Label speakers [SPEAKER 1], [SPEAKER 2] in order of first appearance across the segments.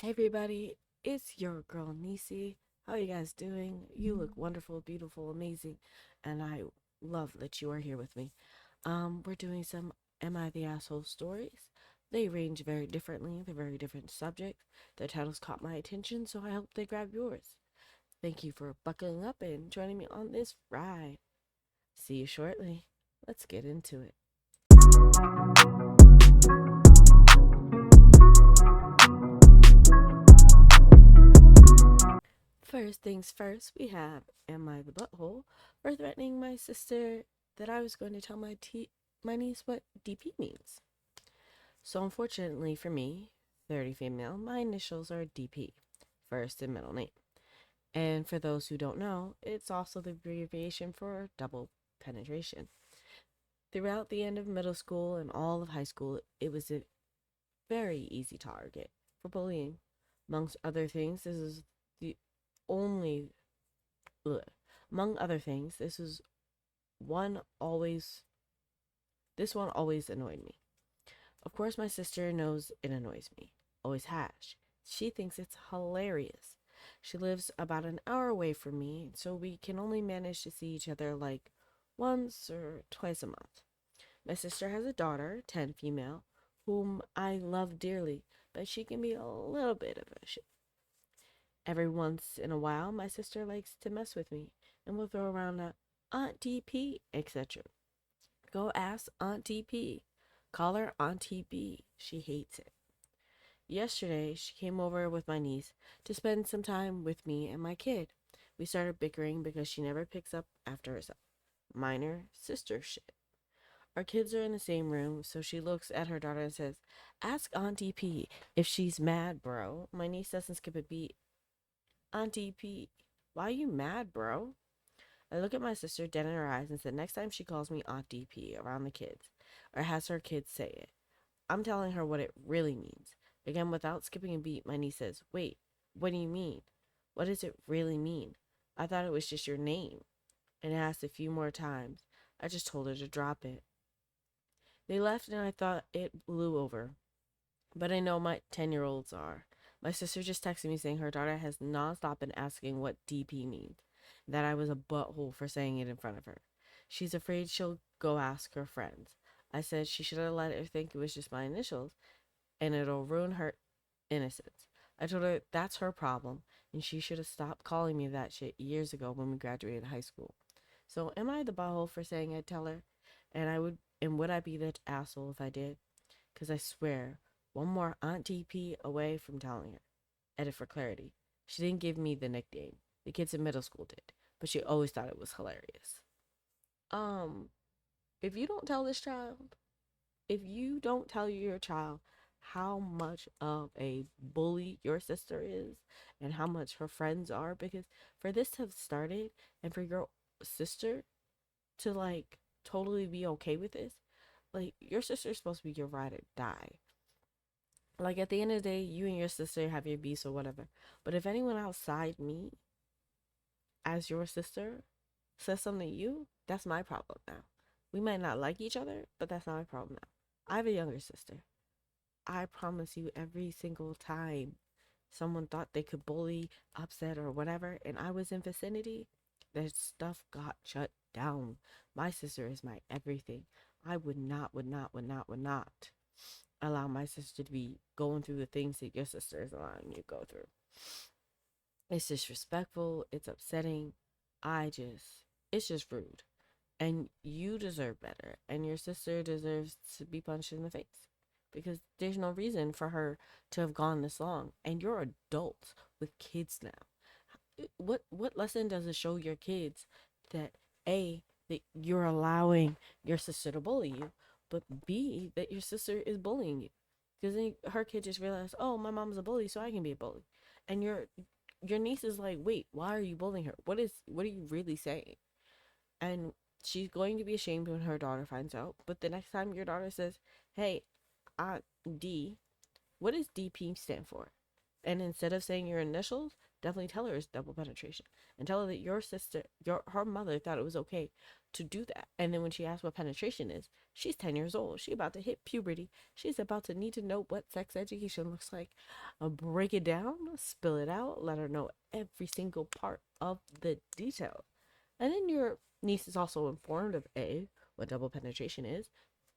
[SPEAKER 1] Hey everybody, it's your girl Nici. How are you guys doing? You look wonderful, beautiful, amazing, and I love that you are here with me. We're doing some Am I the Asshole stories. They range very differently, they're very different subjects. Their titles caught my attention, so I hope they grab yours. Thank you for buckling up and joining me on this ride. See you shortly. Let's get into it. First things first, we have Am I the Butthole for threatening my sister that I was going to tell my niece what DP means. So, unfortunately for me, 30 female, my initials are DP, first and middle name. And for those who don't know, it's also the abbreviation for double penetration. Throughout the end of middle school and all of high school, it was a very easy target for bullying. Amongst other things, this is the only ugh. Among other things, one always this one always annoyed me. Of course my sister knows it annoys me. Always has. She thinks it's hilarious. She lives about an hour away from me, so we can only manage to see each other like once or twice a month. My sister has a daughter, 10 female, whom I love dearly, but she can be a little bit of a shit. Every once in a while, my sister likes to mess with me and will throw around a Auntie P, etc. Go ask Auntie P. Call her Auntie B. She hates it. Yesterday, she came over with my niece to spend some time with me and my kid. We started bickering because she never picks up after herself. Minor sister shit. Our kids are in the same room, so she looks at her daughter and says, Ask Auntie P if she's mad, bro. My niece doesn't skip a beat. Auntie P, why are you mad, bro? I look at my sister dead in her eyes and said, Next time she calls me Auntie P around the kids, or has her kids say it, I'm telling her what it really means. Again, without skipping a beat, my niece says, Wait, what do you mean? What does it really mean? I thought it was just your name. And asked a few more times. I just told her to drop it. They left and I thought it blew over. But I know my 10-year-olds are. My sister just texted me saying her daughter has nonstop been asking what DP means, that I was a butthole for saying it in front of her. She's afraid she'll go ask her friends. I said she should have let her think it was just my initials and it'll ruin her innocence. I told her that's her problem and she should have stopped calling me that shit years ago when we graduated high school. So am I the butthole for saying I'd tell her? And would I be the asshole if I did? Because I swear, one more Auntie P away from telling her. Edit for clarity. She didn't give me the nickname. The kids in middle school did, but she always thought it was hilarious. Um, if you don't tell this child, if you don't tell your child how much of a bully your sister is and how much her friends are, because for this to have started and for your sister to like totally be okay with this, like your sister's supposed to be your ride or die. Like at the end of the day, you and your sister have your beefs or whatever. But if anyone outside me as your sister says something to you, that's my problem now. We might not like each other, but that's not my problem now. I have a younger sister. I promise you, every single time someone thought they could bully, upset, or whatever, and I was in vicinity, that stuff got shut down. My sister is my everything. I would not allow my sister to be going through the things that your sister is allowing you to go through. It's disrespectful. It's upsetting. It's just rude. And you deserve better. And your sister deserves to be punched in the face because there's no reason for her to have gone this long. And you're adults with kids now. What lesson does it show your kids that A, that you're allowing your sister to bully you, but B, that your sister is bullying you? Because then her kid just realized, oh, my mom's a bully, so I can be a bully. And your niece is like, wait, why are you bullying her? What are you really saying? And she's going to be ashamed when her daughter finds out. But the next time your daughter says, hey, Aunt D, what does DP stand for? And instead of saying your initials, definitely tell her it's double penetration, and tell her that your sister, her mother thought it was okay to do that. And then when she asks what penetration is, she's 10 years old. She about to hit puberty. She's about to need to know what sex education looks like. Break it down, spill it out, let her know every single part of the detail. And then your niece is also informed of A, what double penetration is,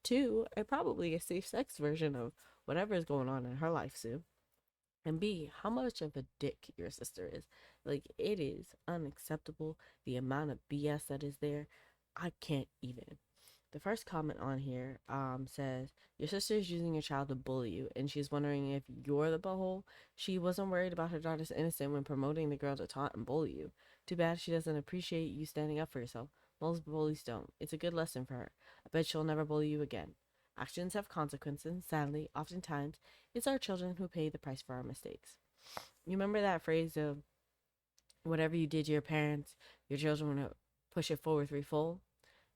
[SPEAKER 1] two, probably a safe sex version of whatever is going on in her life soon, and B, how much of a dick your sister is. Like, it is unacceptable. The amount of BS that is there, I can't even. The first comment on here says, your sister is using your child to bully you, and she's wondering if you're the butthole. She wasn't worried about her daughter's innocence when promoting the girl to taunt and bully you. Too bad she doesn't appreciate you standing up for yourself. Most bullies don't. It's a good lesson for her. I bet she'll never bully you again. Actions have consequences. Sadly, oftentimes, it's our children who pay the price for our mistakes. You remember that phrase of whatever you did to your parents, your children will push it forward threefold?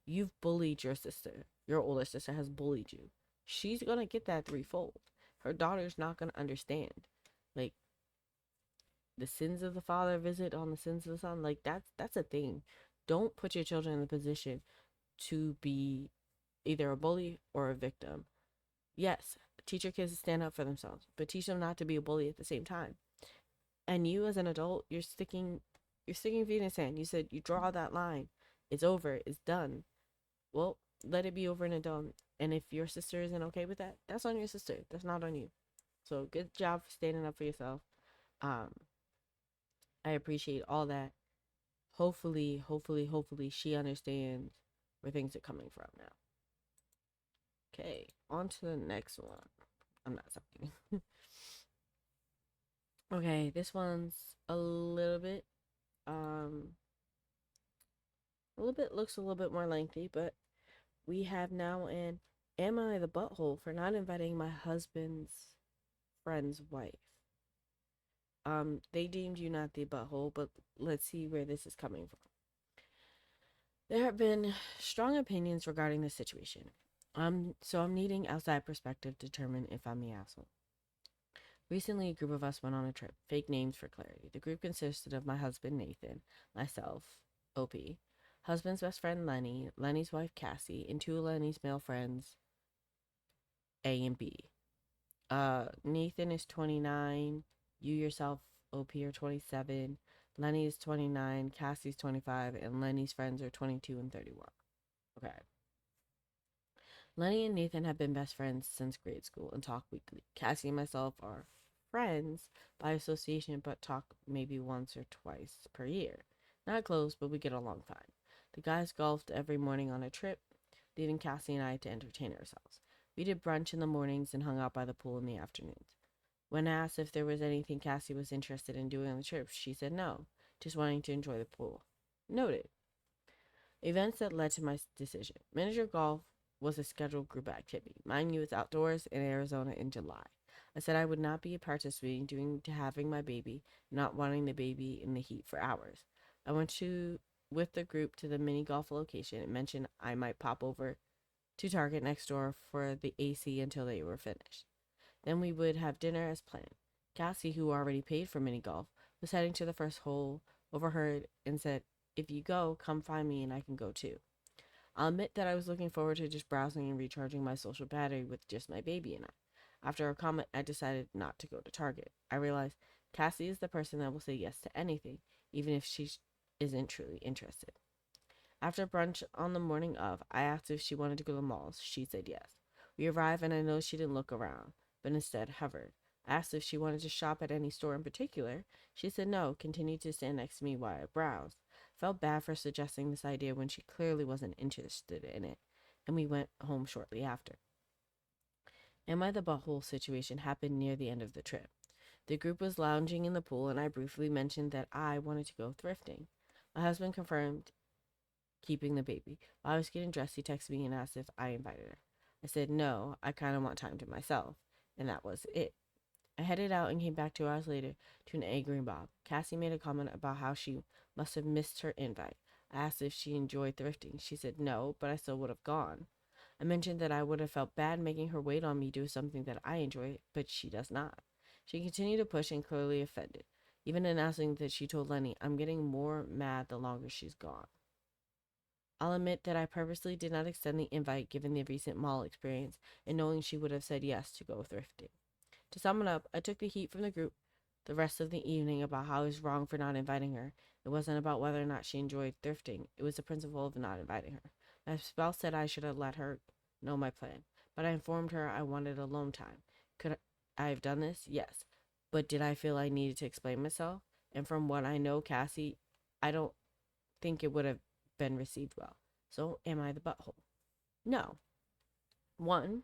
[SPEAKER 1] You've bullied your sister. Your older sister has bullied you. She's going to get that threefold. Her daughter's not going to understand. Like, the sins of the father visit on the sins of the son. Like, that's a thing. Don't put your children in the position to be either a bully or a victim. Yes, teach your kids to stand up for themselves, but teach them not to be a bully at the same time. And you as an adult, you're sticking feet in sand. You said you draw that line. It's over. It's done. Well, let it be over and done. And if your sister isn't okay with that, that's on your sister. That's not on you. So good job for standing up for yourself. Um, I appreciate all that. Hopefully, she understands where things are coming from now. Okay, on to the next one. I'm not talking. Okay, this one's um looks a little bit more lengthy, but we have now an am I the butthole for not inviting my husband's friend's wife? They deemed you not the butthole, but let's see where this is coming from. There have been strong opinions regarding the situation. So I'm needing outside perspective to determine if I'm the asshole. Recently, a group of us went on a trip. Fake names for clarity. The group consisted of my husband, Nathan, myself, OP, husband's best friend, Lenny, Lenny's wife, Cassie, and two of Lenny's male friends, A and B. Nathan is 29. You yourself, OP, are 27. Lenny is 29. Cassie's 25. And Lenny's friends are 22 and 31. Okay. Lenny and Nathan have been best friends since grade school and talk weekly. Cassie and myself are friends by association, but talk maybe once or twice per year. Not close, but we get along fine. The guys golfed every morning on a trip, leaving Cassie and I to entertain ourselves. We did brunch in the mornings and hung out by the pool in the afternoons. When asked if there was anything Cassie was interested in doing on the trip, she said no, just wanting to enjoy the pool. Noted. Events that led to my decision. Miniature golf was a scheduled group activity. Mind you, it's outdoors in Arizona in July. I said I would not be participating due to having my baby, not wanting the baby in the heat for hours. I went with the group to the mini golf location and mentioned I might pop over to Target next door for the AC until they were finished. Then we would have dinner as planned. Cassie, who already paid for mini golf, was heading to the first hole, overheard, and said, if you go, come find me and I can go too. I'll admit that I was looking forward to just browsing and recharging my social battery with just my baby and I. After a comment, I decided not to go to Target. I realized Cassie is the person that will say yes to anything, even if she isn't truly interested. After brunch on the morning of, I asked if she wanted to go to the malls. She said yes. We arrived and I noticed she didn't look around, but instead hovered. I asked if she wanted to shop at any store in particular. She said no, continued to stand next to me while I browsed. Felt bad for suggesting this idea when she clearly wasn't interested in it, and we went home shortly after. Am I the butthole situation happened near the end of the trip. The group was lounging in the pool, and I briefly mentioned that I wanted to go thrifting. My husband confirmed keeping the baby. While I was getting dressed, he texted me and asked if I invited her. I said no, I kind of want time to myself, and that was it. I headed out and came back 2 hours later to an angry Bob. Cassie made a comment about how she must have missed her invite. I asked if she enjoyed thrifting. She said no, but I still would have gone. I mentioned that I would have felt bad making her wait on me to do something that I enjoy, but she does not. She continued to push and clearly offended. Even announcing that she told Lenny, I'm getting more mad the longer she's gone. I'll admit that I purposely did not extend the invite given the recent mall experience and knowing she would have said yes to go thrifting. To sum it up, I took the heat from the group the rest of the evening about how I was wrong for not inviting her. It wasn't about whether or not she enjoyed thrifting. It was the principle of not inviting her. My spouse said I should have let her know my plan, but I informed her I wanted alone time. Could I have done this? Yes. But did I feel I needed to explain myself? And from what I know, Cassie, I don't think it would have been received well. So am I the butthole? No. One,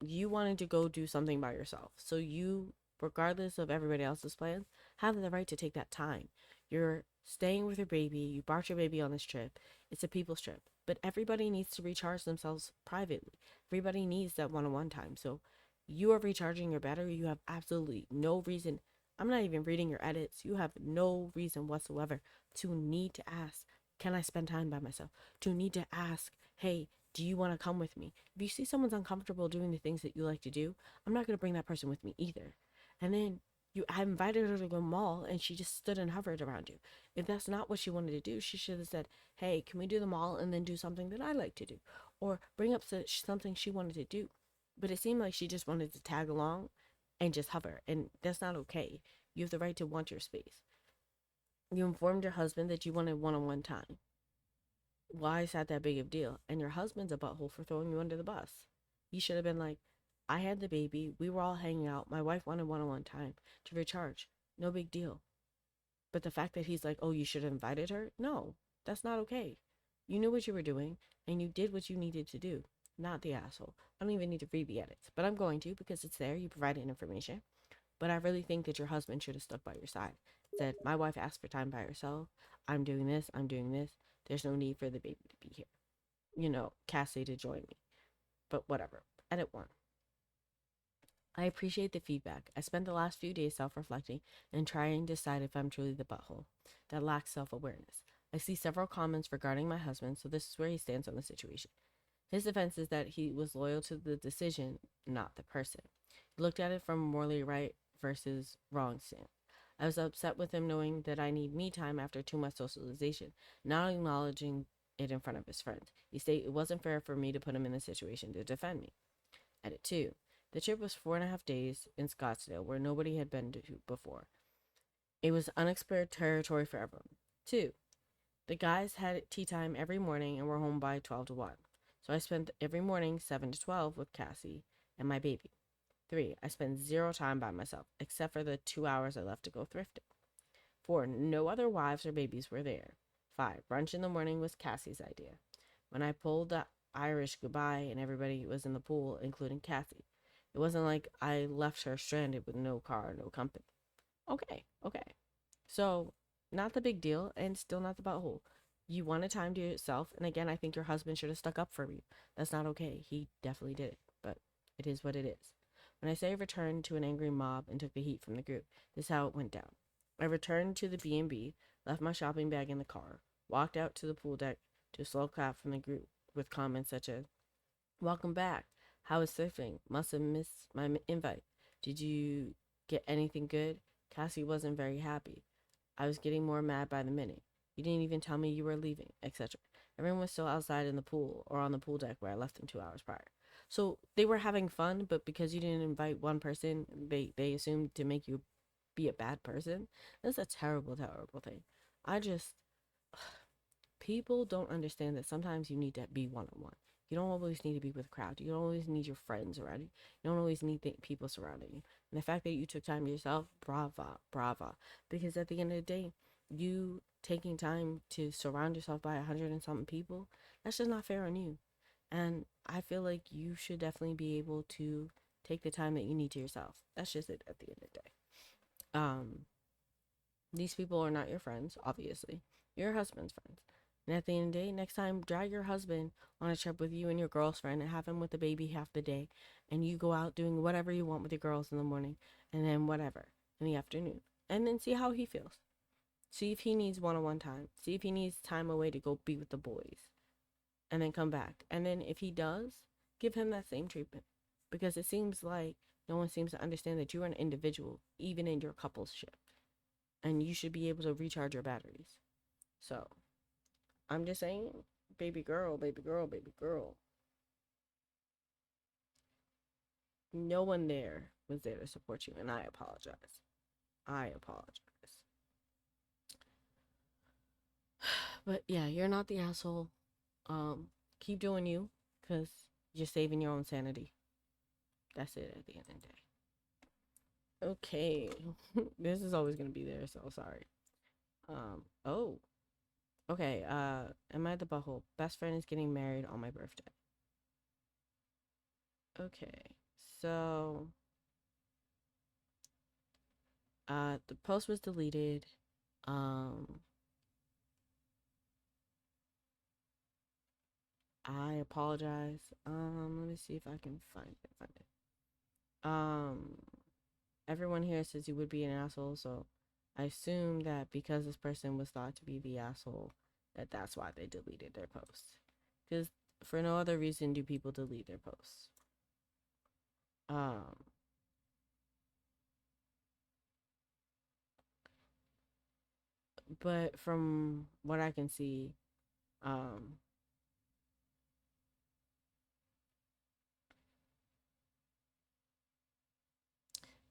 [SPEAKER 1] you wanted to go do something by yourself. So you, regardless of everybody else's plans, have the right to take that time. You're staying with your baby. You brought your baby on this trip. It's a people's trip. But everybody needs to recharge themselves privately. Everybody needs that one-on-one time. So you are recharging your battery. You have absolutely no reason. I'm not even reading your edits. You have no reason whatsoever to need to ask, can I spend time by myself? To need to ask, hey, do you want to come with me? If you see someone's uncomfortable doing the things that you like to do, I'm not going to bring that person with me either. And then I invited her to the mall and she just stood and hovered around you. If that's not what she wanted to do, she should have said, hey, can we do the mall and then do something that I like to do? Or bring up something she wanted to do. But it seemed like she just wanted to tag along and just hover. And that's not okay. You have the right to want your space. You informed your husband that you wanted one-on-one time. Why is that big of a deal? And your husband's a butthole for throwing you under the bus. He should have been like, I had the baby. We were all hanging out. My wife wanted one-on-one time to recharge. No big deal. But the fact that he's like, oh, you should have invited her? No, that's not okay. You knew what you were doing and you did what you needed to do. Not the asshole. I don't even need to read the edits, but I'm going to because it's there. You provided information. But I really think that your husband should have stuck by your side. Said, my wife asked for time by herself. I'm doing this. I'm doing this. There's no need for the baby to be here. You know, Cassie to join me. But whatever. Edit 1. I appreciate the feedback. I spent the last few days self-reflecting and trying to decide if I'm truly the butthole that lacks self-awareness. I see several comments regarding my husband, so this is where he stands on the situation. His defense is that he was loyal to the decision, not the person. He looked at it from a morally right versus wrong stance. I was upset with him knowing that I need me time after too much socialization, not acknowledging it in front of his friends. He stated it wasn't fair for me to put him in the situation to defend me. Edit 2. The trip was 4.5 days in Scottsdale where nobody had been to before. It was unexplored territory for everyone. 2. The guys had tea time every morning and were home by 12 to 1. So I spent every morning 7 to 12 with Cassie and my baby. 3. I spent zero time by myself, except for the 2 hours I left to go thrifting. 4. No other wives or babies were there. 5. Brunch in the morning was Cassie's idea. When I pulled the Irish goodbye and everybody was in the pool, including Cassie, it wasn't like I left her stranded with no car, no company. Okay. So, not the big deal and still not the butthole. You wanted time to yourself, and again, I think your husband should have stuck up for you. That's not okay. He definitely did it, but it is what it is. When I say I returned to an angry mob and took the heat from the group, this is how it went down. I returned to the B&B, left my shopping bag in the car, walked out to the pool deck to a slow clap from the group with comments such as, welcome back. How is surfing? Must have missed my invite. Did you get anything good? Cassie wasn't very happy. I was getting more mad by the minute. You didn't even tell me you were leaving, etc. Everyone was still outside in the pool or on the pool deck where I left them 2 hours prior. So they were having fun, but because you didn't invite one person, they assumed to make you be a bad person. That's a terrible, terrible thing. I just, people don't understand that sometimes you need to be one-on-one. You don't always need to be with a crowd. You don't always need your friends around you. You don't always need people surrounding you. And the fact that you took time to yourself, brava, brava. Because at the end of the day, you taking time to surround yourself by 100 and something people, that's just not fair on you. And I feel like you should definitely be able to take the time that you need to yourself. That's just it at the end of the day. These people are not your friends, obviously. You're your husband's friends. And at the end of the day, next time, drag your husband on a trip with you and your girlfriend and have him with the baby half the day. And you go out doing whatever you want with your girls in the morning and then whatever in the afternoon. And then see how he feels. See if he needs one-on-one time. See if he needs time away to go be with the boys. And then come back. And then if he does, give him that same treatment. Because it seems like no one seems to understand that you're an individual, even in your coupleship. and you should be able to recharge your batteries. So I'm just saying, baby girl, baby girl, baby girl. No one there was there to support you, and I apologize. I apologize. But yeah, you're not the asshole. Keep doing you, cause you're saving your own sanity. That's it at the end of the day. Okay, this is always gonna be there, so sorry. Oh, okay. Am I the butthole? Best friend is getting married on my birthday. Okay, so the post was deleted. Um, I apologize. Let me see if I can find it. Um, everyone here says you would be an asshole, so I assume that because this person was thought to be the asshole, that's why they deleted their post. Because for no other reason do people delete their posts. Um, but from what I can see, um,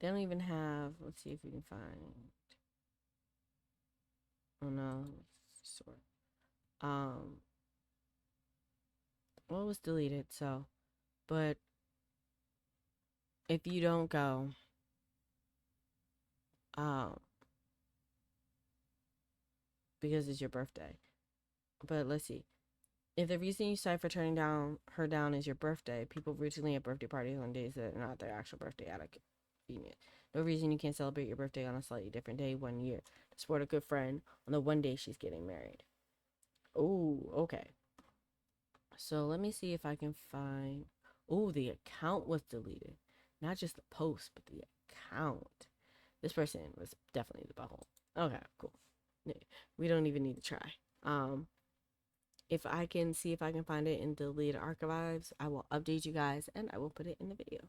[SPEAKER 1] they don't even have. Let's see if we can find. Oh no, sort. Um, well, it was deleted. So, but if you don't go, um, because it's your birthday. But let's see. If the reason you cite for turning down her down is your birthday, people routinely have birthday parties on days that are not their actual birthday out of convenience. No reason you can't celebrate your birthday on a slightly different day one year to support a good friend on the one day she's getting married. Oh, okay. So let me see if I can find. Oh, the account was deleted. Not just the post, but the account. This person was definitely the butthole. Okay, cool. We don't even need to try. If I can see if I can find it in deleted archives, I will update you guys and I will put it in the video.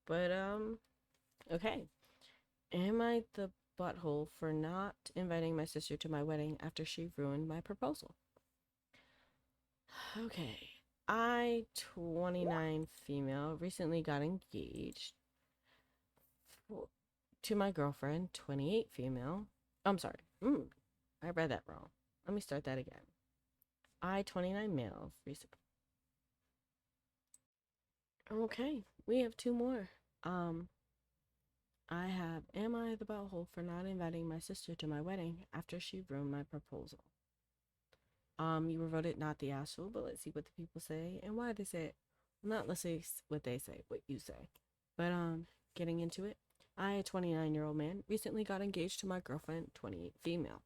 [SPEAKER 1] But okay. Am I the butthole for not inviting my sister to my wedding after she ruined my proposal? Okay. I, 29 female, recently got engaged to my girlfriend, 28 female. I'm sorry. I read that wrong. Let me start that again. I, 29 male, recently. Okay, we have two more. Um, I have, am I the butthole for not inviting my sister to my wedding after she ruined my proposal? You were voted not the asshole, but let's see what the people say and why they say it. Not let's say what they say, what you say. But getting into it, I, a 29-year-old man, recently got engaged to my girlfriend, 28 female,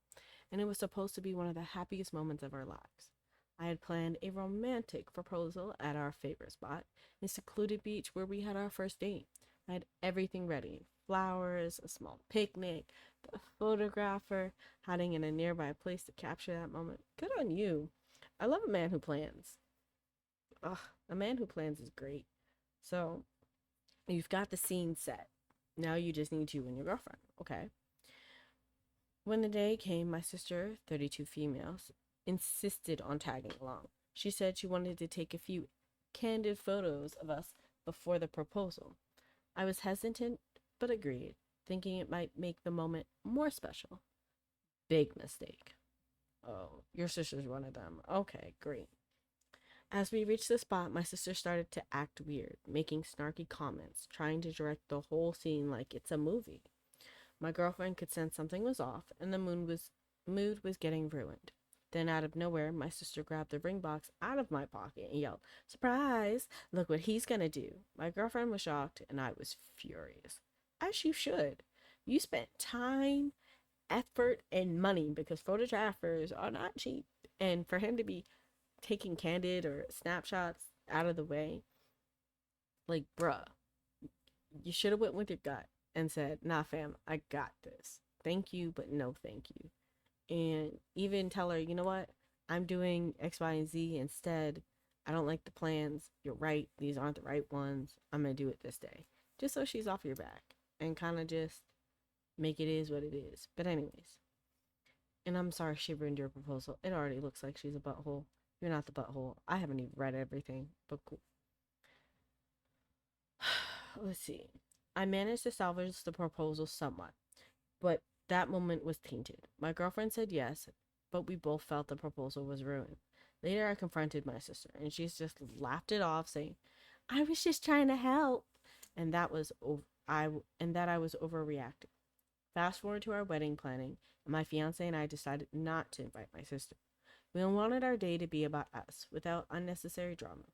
[SPEAKER 1] and it was supposed to be one of the happiest moments of our lives. I had planned a romantic proposal at our favorite spot, a secluded beach where we had our first date. I had everything ready: flowers, a small picnic, the photographer, hiding in a nearby place to capture that moment. Good on you. I love a man who plans. Ugh, a man who plans is great. So, you've got the scene set. Now you just need you and your girlfriend, okay? When the day came, my sister, 32 females, insisted on tagging along. She said she wanted to take a few candid photos of us before the proposal. I was hesitant, but agreed, thinking it might make the moment more special. Big mistake. Oh, your sister's one of them. Okay, great. As we reached the spot, my sister started to act weird, making snarky comments, trying to direct the whole scene like it's a movie. My girlfriend could sense something was off, and the mood was getting ruined. Then, out of nowhere, my sister grabbed the ring box out of my pocket and yelled, "Surprise! Look what he's gonna do." My girlfriend was shocked, and I was furious. As you should. You spent time, effort, and money because photographers are not cheap. And for him to be taking candid or snapshots out of the way, like, bruh, you should have went with your gut and said, "Nah, fam, I got this. Thank you, but no thank you." And even tell her, you know what? I'm doing X, Y, and Z instead. I don't like the plans. You're right. These aren't the right ones. I'm going to do it this day. Just so she's off your back. And kind of just, make it is what it is. But anyways, and I'm sorry she ruined your proposal. It already looks like she's a butthole. You're not the butthole. I haven't even read everything, but cool. Let's see. I managed to salvage the proposal somewhat, but that moment was tainted. My girlfriend said yes, but we both felt the proposal was ruined. Later, I confronted my sister, and she's just laughed it off, saying, "I was just trying to help," and that was I was overreacting. Fast forward to our wedding planning, and my fiance and I decided not to invite my sister. We wanted our day to be about us, without unnecessary drama.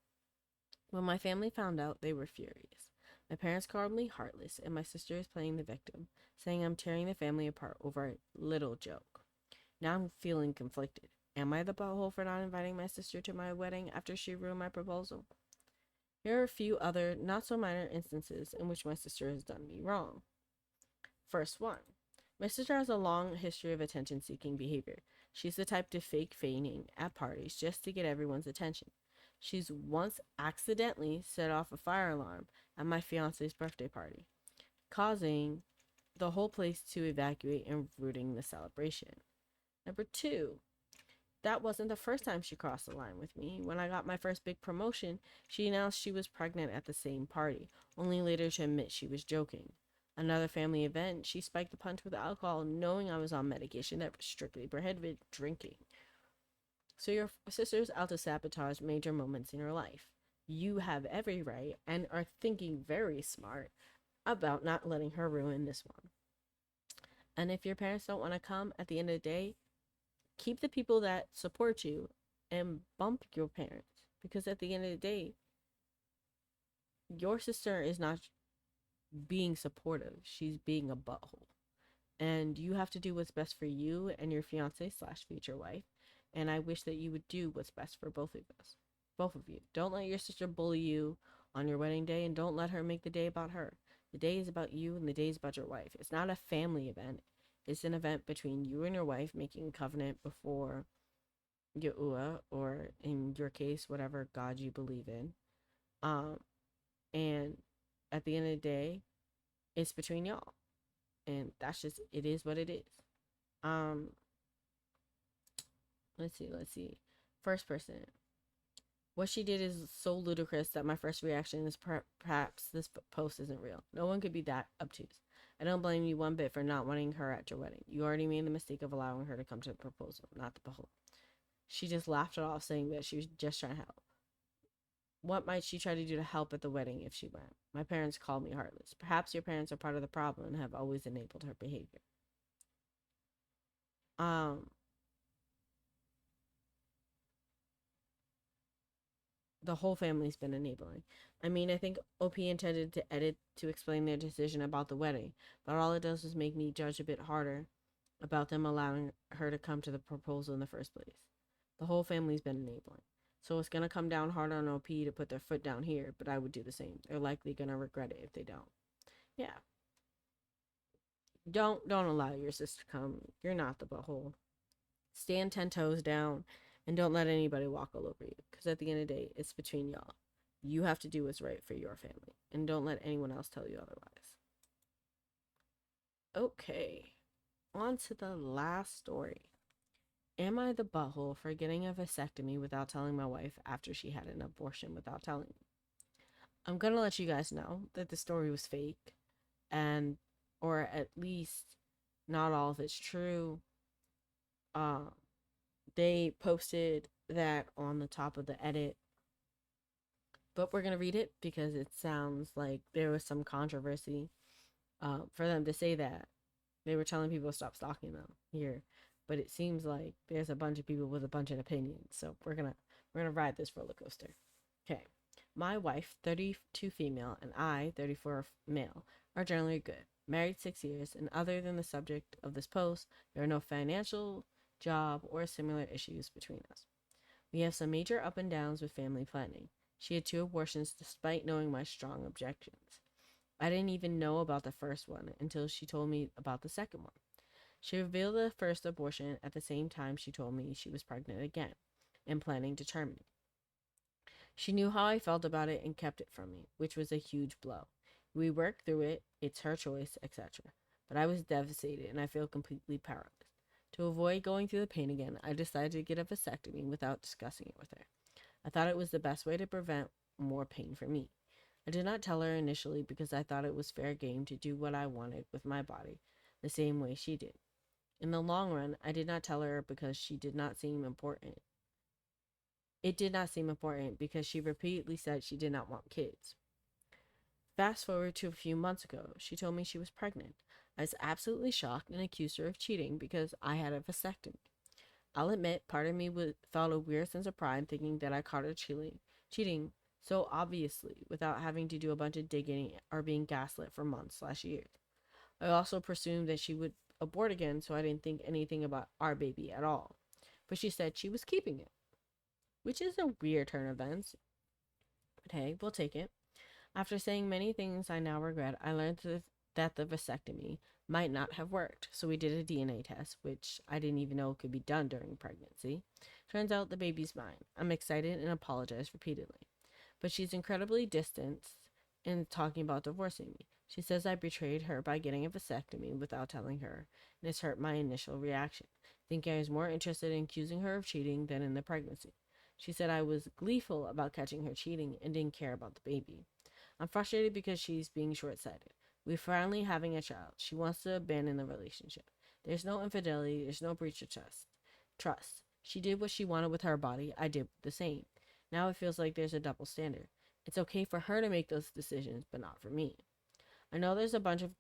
[SPEAKER 1] When my family found out, they were furious. My parents called me heartless, and my sister is playing the victim, saying I'm tearing the family apart over a little joke. Now I'm feeling conflicted. Am I the butthole for not inviting my sister to my wedding after she ruined my proposal? Here are a few other not so minor instances in which my sister has done me wrong. First one. My sister has a long history of attention seeking behavior. She's the type to fake feigning at parties just to get everyone's attention. She's once accidentally set off a fire alarm at my fiance's birthday party, causing the whole place to evacuate and ruining the celebration. Number two, that wasn't the first time she crossed the line with me. When I got my first big promotion, she announced she was pregnant at the same party, only later to admit she was joking. Another family event, she spiked the punch with alcohol, knowing I was on medication that strictly prohibited drinking. So your sister's out to sabotage major moments in your life. You have every right and are thinking very smart about not letting her ruin this one. And if your parents don't want to come at the end of the day, keep the people that support you and bump your parents. Because at the end of the day, your sister is not being supportive, she's being a butthole. And you have to do what's best for you and your fiance slash future wife. And I wish that you would do what's best for both of us. Both of you. Don't let your sister bully you on your wedding day, and don't let her make the day about her. The day is about you, and the day is about your wife. It's not a family event. It's an event between you and your wife making a covenant before Yahuwah, or in your case, whatever God you believe in. And at the end of the day, it's between y'all. And that's just, it is what it is. Um, let's see. First person. What she did is so ludicrous that my first reaction is perhaps this post isn't real. No one could be that obtuse. I don't blame you one bit for not wanting her at your wedding. You already made the mistake of allowing her to come to the proposal, not the behold. She just laughed it off, saying that she was just trying to help. What might she try to do to help at the wedding if she went? My parents called me heartless. Perhaps your parents are part of the problem and have always enabled her behavior. Um, the whole family's been enabling. I mean, I think OP intended to edit to explain their decision about the wedding, but all it does is make me judge a bit harder about them allowing her to come to the proposal in the first place. The whole family's been enabling. So it's gonna come down hard on OP to put their foot down here, but I would do the same. They're likely gonna regret it if they don't. Yeah. Don't allow your sister to come. You're not the butthole. Stand 10 toes down and don't let anybody walk all over you. Because at the end of the day, it's between y'all. You have to do what's right for your family. And don't let anyone else tell you otherwise. Okay. On to the last story. Am I the butthole for getting a vasectomy without telling my wife after she had an abortion without telling me? I'm going to let you guys know that the story was fake. And, or at least not all of it's true. They posted that on the top of the edit, but we're gonna read it because it sounds like there was some controversy. For them to say that they were telling people to stop stalking them here, but it seems like there's a bunch of people with a bunch of opinions. So we're gonna ride this roller coaster. Okay, my wife, 32 female, and I, 34 male, are generally good. Married 6 years, and other than the subject of this post, there are no financial, job, or similar issues between us. We have some major up and downs with family planning. She had 2 abortions despite knowing my strong objections. I didn't even know about the first one until she told me about the second one. She revealed the first abortion at the same time she told me she was pregnant again and planning to terminate. She knew how I felt about it and kept it from me, which was a huge blow. We worked through it, it's her choice, etc. but I was devastated and I feel completely powerless. To avoid going through the pain again, I decided to get a vasectomy without discussing it with her. I thought it was the best way to prevent more pain for me. I did not tell her initially because I thought it was fair game to do what I wanted with my body, the same way she did. In the long run, I did not tell her because she did not seem important. It did not seem important because she repeatedly said she did not want kids. Fast forward to a few months ago, she told me she was pregnant. I was absolutely shocked and accused her of cheating because I had a vasectomy. I'll admit, part of me felt a weird sense of pride thinking that I caught her cheating so obviously without having to do a bunch of digging or being gaslit for months/years. I also presumed that she would abort again, so I didn't think anything about our baby at all. But she said she was keeping it, which is a weird turn of events. But hey, we'll take it. After saying many things I now regret, I learned that the vasectomy might not have worked, so we did a DNA test, which I didn't even know could be done during pregnancy. Turns out the baby's mine. I'm excited and apologize repeatedly. But she's incredibly distant in talking about divorcing me. She says I betrayed her by getting a vasectomy without telling her, and it's hurt my initial reaction, thinking I was more interested in accusing her of cheating than in the pregnancy. She said I was gleeful about catching her cheating and didn't care about the baby. I'm frustrated because she's being short-sighted. We're finally having a child. She wants to abandon the relationship. There's no infidelity. There's no breach of trust. She did what she wanted with her body. I did the same. Now it feels like there's a double standard. It's okay for her to make those decisions, but not for me. I know there's a bunch of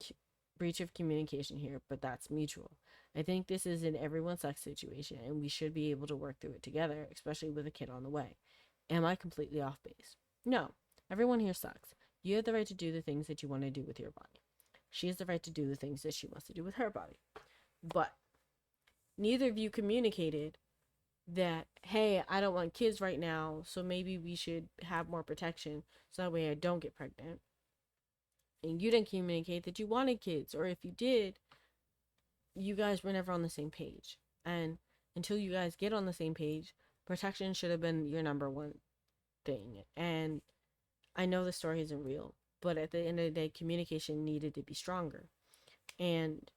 [SPEAKER 1] breach of communication here, but that's mutual. I think this is an everyone sucks situation, and we should be able to work through it together, especially with a kid on the way. Am I completely off base? No. Everyone here sucks. You have the right to do the things that you want to do with your body. She has the right to do the things that she wants to do with her body. But neither of you communicated that, hey, I don't want kids right now, so maybe we should have more protection so that way I don't get pregnant. And you didn't communicate that you wanted kids, or if you did, you guys were never on the same page. And until you guys get on the same page, protection should have been your number one thing. And I know the story isn't real, but at the end of the day, communication needed to be stronger. And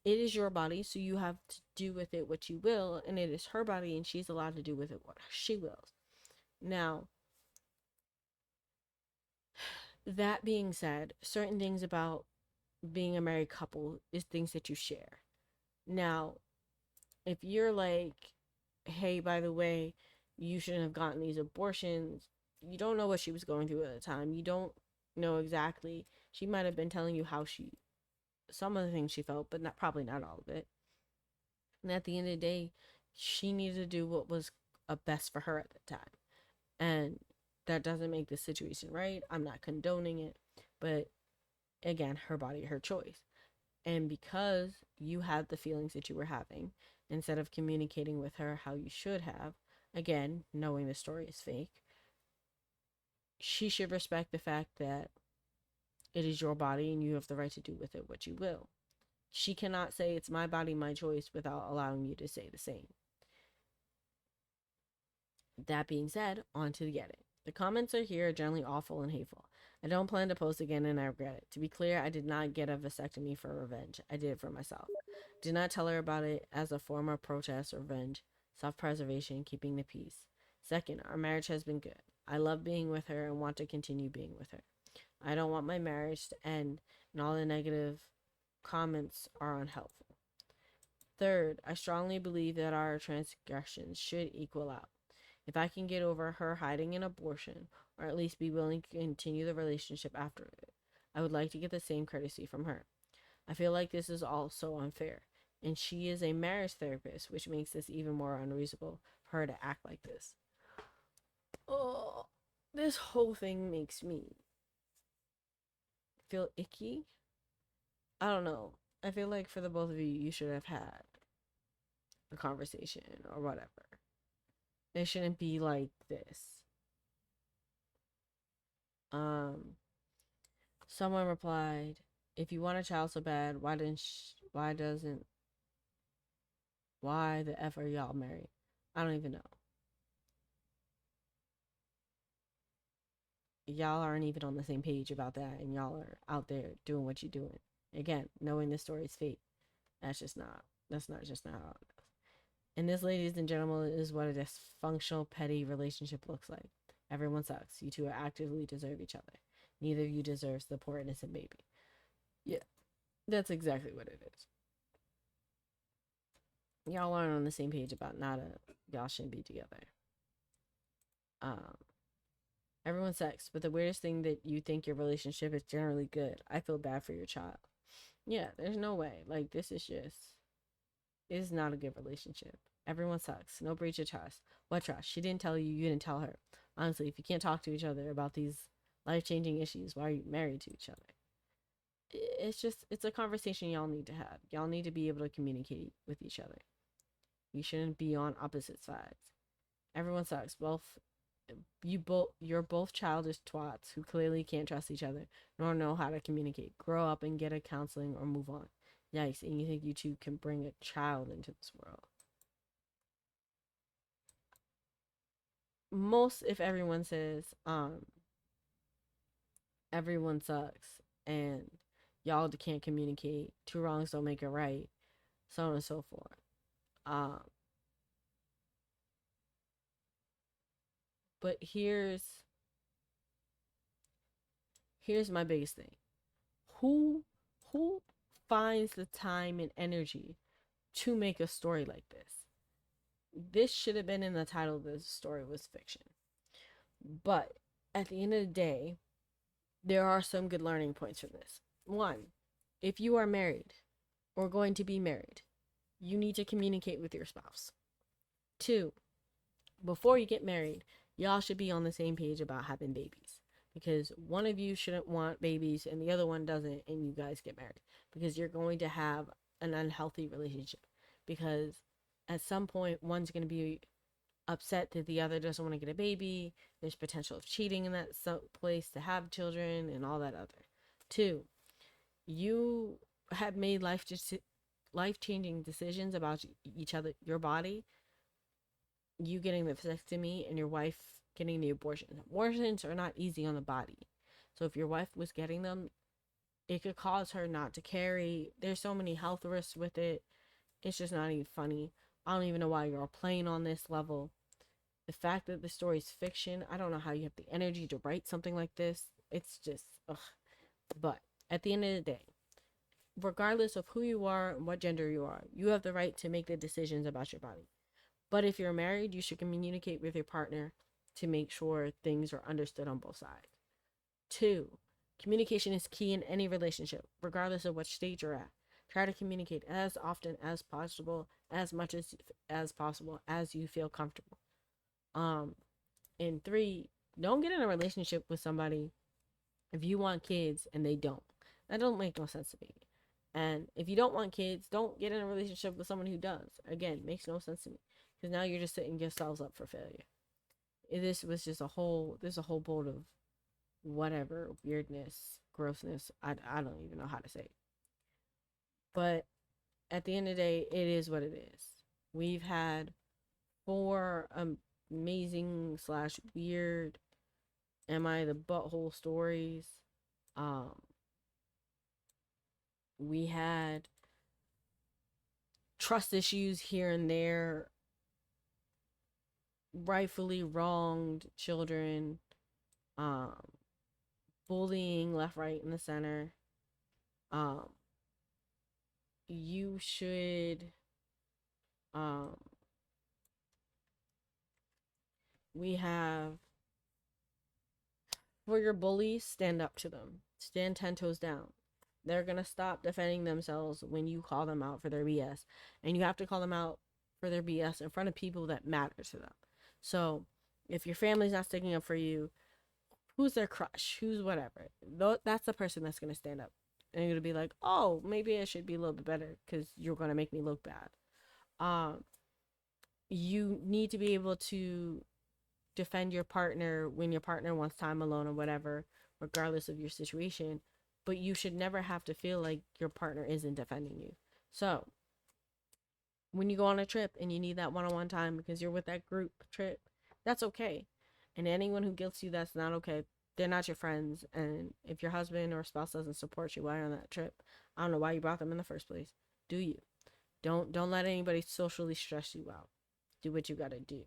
[SPEAKER 1] it is your body, so you have to do with it what you will, and it is her body, and she's allowed to do with it what she wills. Now, that being said, certain things about being a married couple is things that you share. Now, if you're like, hey, by the way, you shouldn't have gotten these abortions, you don't know what she was going through at the time. You don't know exactly. She might have been telling you some of the things she felt, but probably not all of it. And at the end of the day, she needed to do what was best for her at the time. And that doesn't make the situation right. I'm not condoning it. But again, her body, her choice. And because you had the feelings that you were having, instead of communicating with her how you should have, again, knowing the story is fake, she should respect the fact that it is your body and you have the right to do with it what you will. She cannot say it's my body, my choice without allowing you to say the same. That being said, on to the edit. The comments here are generally awful and hateful. I don't plan to post again and I regret it. To be clear, I did not get a vasectomy for revenge. I did it for myself. Did not tell her about it as a form of protest or revenge, self-preservation, keeping the peace. Second, our marriage has been good. I love being with her and want to continue being with her. I don't want my marriage to end and all the negative comments are unhelpful. Third, I strongly believe that our transgressions should equal out. If I can get over her hiding an abortion, or at least be willing to continue the relationship after it, I would like to get the same courtesy from her. I feel like this is all so unfair, and she is a marriage therapist, which makes this even more unreasonable for her to act like this. Oh, this whole thing makes me feel icky. I don't know. I feel like for the both of you, you should have had a conversation or whatever. It shouldn't be like this. Someone replied, "If you want a child so bad, why the F are y'all married?" I don't even know. Y'all aren't even on the same page about that, and y'all are out there doing what you're doing. Again, knowing the story's fate. That's not just not how it goes. And this, ladies and gentlemen, is what a dysfunctional, petty relationship looks like. Everyone sucks. You two actively deserve each other. Neither of you deserves the poor innocent baby. Yeah, that's exactly what it is. Y'all aren't on the same page about y'all shouldn't be together. Um, Everyone sucks, but the weirdest thing that you think your relationship is generally good. I feel bad for your child. Yeah, there's no way. Like, this is not a good relationship. Everyone sucks. No breach of trust. What trust? She didn't tell you, you didn't tell her. Honestly, if you can't talk to each other about these life-changing issues, why are you married to each other? It's a conversation y'all need to have. Y'all need to be able to communicate with each other. You shouldn't be on opposite sides. Everyone sucks. You're both childish twats who clearly can't trust each other nor know how to communicate. Grow up and get a counseling or move on. Yikes, and you think you two can bring a child into this world. Most, if everyone says, everyone sucks and y'all can't communicate, two wrongs don't make it right, so on and so forth. Um, but here's my biggest thing. Who who finds the time and energy to make a story like this? This should have been in the title of the story was fiction. But at the end of the day, there are some good learning points from this. One, if you are married or going to be married, you need to communicate with your spouse. Two, before you get married, y'all should be on the same page about having babies. Because one of you shouldn't want babies and the other one doesn't, and you guys get married. Because you're going to have an unhealthy relationship. Because at some point, one's going to be upset that the other doesn't want to get a baby. There's potential of cheating in that place to have children and all that other. Two, you have made life changing decisions about each other, your body, you getting the vasectomy and your wife getting the abortion. Abortions are not easy on the body. So if your wife was getting them, it could cause her not to carry. There's so many health risks with it. It's just not even funny. I don't even know why you're playing on this level. The fact that the story is fiction, I don't know how you have the energy to write something like this. It's just, ugh. But at the end of the day, regardless of who you are and what gender you are, you have the right to make the decisions about your body. But if you're married, you should communicate with your partner to make sure things are understood on both sides. Two, communication is key in any relationship, regardless of which stage you're at. Try to communicate as often as possible, as much as possible, as you feel comfortable. Um, and three, don't get in a relationship with somebody if you want kids and they don't. That don't make no sense to me. And if you don't want kids, don't get in a relationship with someone who does. Again, makes no sense to me. Because now you're just setting yourselves up for failure. This was just there's a whole boat of whatever, weirdness, grossness. I don't even know how to say it. But at the end of the day, it is what it is. We've had four amazing slash weird am I the butthole stories. Um, we had trust issues here and there, rightfully wronged children, um, bullying left, right, and the center. Um, you should, um, we have for your bullies, stand up to them, stand 10 toes down. They're gonna stop defending themselves when you call them out for their BS, and you have to call them out for their BS in front of people that matter to them. So, if your family's not sticking up for you, who's their crush? Who's whatever? That's the person that's gonna stand up, and you're gonna be like, oh, maybe I should be a little bit better because you're gonna make me look bad. Um, you need to be able to defend your partner when your partner wants time alone or whatever, regardless of your situation. But you should never have to feel like your partner isn't defending you. So when you go on a trip and you need that one-on-one time because you're with that group trip, that's okay. And anyone who guilts you, that's not okay. They're not your friends. And if your husband or spouse doesn't support you while you're on that trip, I don't know why you brought them in the first place. Do you? Don't let anybody socially stress you out. Do what you gotta do.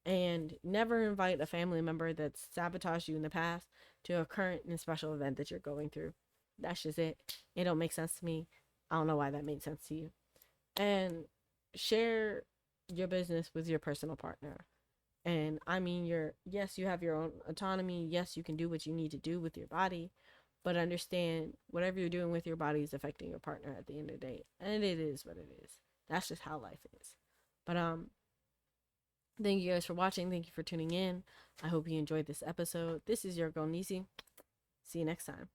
[SPEAKER 1] And never invite a family member that's sabotaged you in the past to a current and special event that you're going through. That's just it. It don't make sense to me. I don't know why that made sense to you. And share your business with your personal partner. And I mean, yes, you have your own autonomy. Yes, you can do what you need to do with your body, but understand whatever you're doing with your body is affecting your partner at the end of the day. And it is what it is. That's just how life is. But thank you guys for watching. Thank you for tuning in. I hope you enjoyed this episode. This is your girl Nici. See you next time.